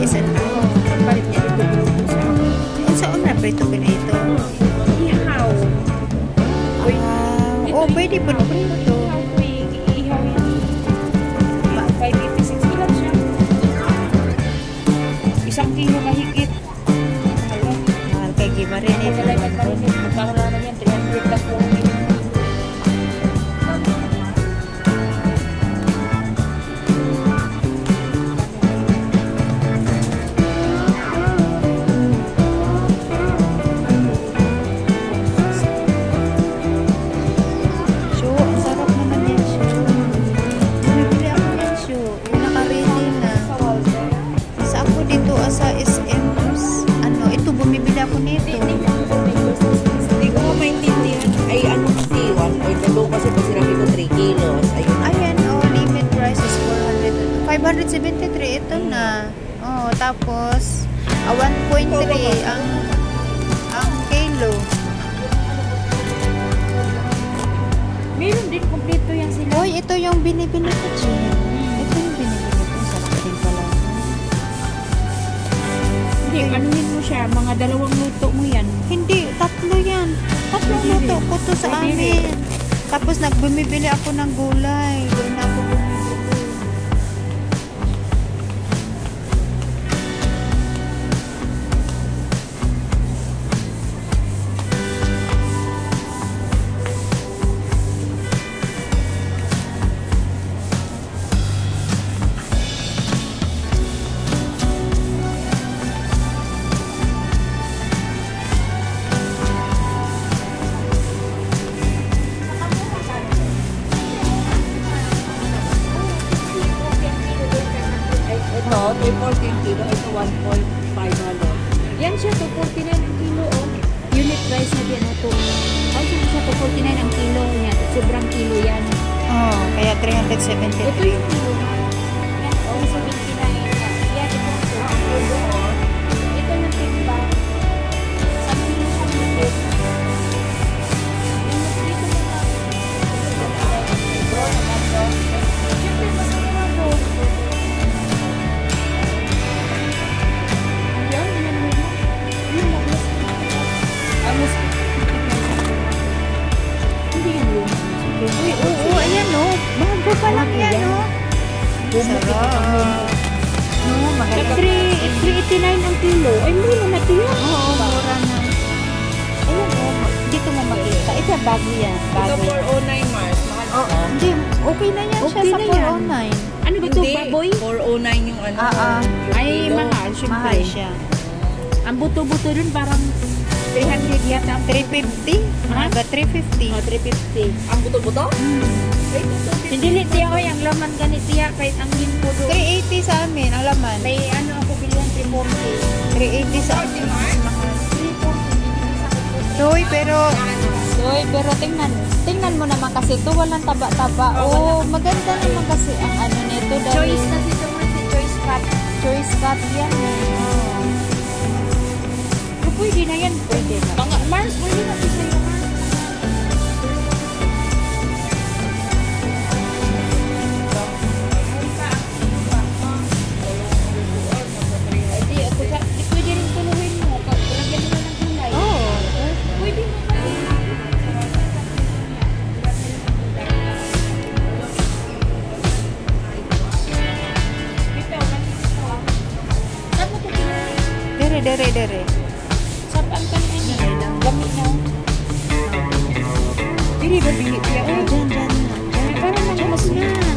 Bisan ako. Kapalit niya dito grupo sa Saan na prito ka na ito? ihaw. Uy, Pwede po na prito. Ihaw yan. 586 lang siya. Isang kilo mahigit. Mahal kay Gimarin ito. Pagkalagay pa rin yun. Magkakala na yan. 300 plus po. Sa SM, ito bumibili ako nito. Hindi ko maintindihan. Ay, ano kasi, ay dalawa kasi pa sinabi ko 3 kilos. Ayun. Ayan, limit price is 573. Ito na. Tapos, 1.3 ang kilo. Meron din kompleto yan sila. Hoy, ito yung binibili ko, Jen. Ito yung binibili ko. Sarap din pala. Hindi, anuhin mo siya. Mga 2 luto mo yan. Hindi, 3 yan. 3 luto ko to sa amin. Tapos nagbumibili ako ng gulay. Doon ako bumibili. Ito, 214 kilo. Ito, 1.5 halo. Yan siya, 249 ang kilo. Unit price na din ito. Ay, siya 249 ang kilo niya. Sobrang kilo yan. Kaya Ito 373. yung kilo na. Yan, 79 yan. Yan, ito yung kilo. Ito yung timba. Sa kilo siya minit. Dito mo lang. Siyempre, masarado. Yan, yan mo. Yung maglas. Amos. Hindi yan yung. Uy, oo, ayan bago pa lang yan sarap. Maganda. 389 ang kilo. Ay, mura na ito yun. Oo, mura na. Ayan dito mo makita. Ito bago yan. Ito, Bago. 409 Mars. Mahal ba? Hindi, okay na yan siya Okay sa na yan. 409. Ano ba ito, Hindi, baboy? 409 yung ano. Ay, kilo. mahal, syempre. Mahal siya. Ang buto-buto dun parang 300 yata. 350? Hangga 350. 350. Ang buto-buto? Ay, ito. Hindi tiya ko yung laman ganit tiya kahit ang limpo doon. 380 sa amin, ang laman. May ano ako bilihan 340. 380 sa amin. Mas mahal. 340. Soy, pero tingnan mo naman kasi ito walang taba-taba. maganda naman kasi ang ano nito. Choice kasi ito mo si choice cut. Choice cut yan. Pwede na yan. Pwede na. Mars, pwede na ito sa'yo. Pwede rin tuluhin mo. Lagyan mo na ng gulay. Pwede mo pa. Saan mo ito pinag- Dere. Saan ka na niya? Gamit na. Hindi ba bilit yan? Dyan. Parang nagamas na.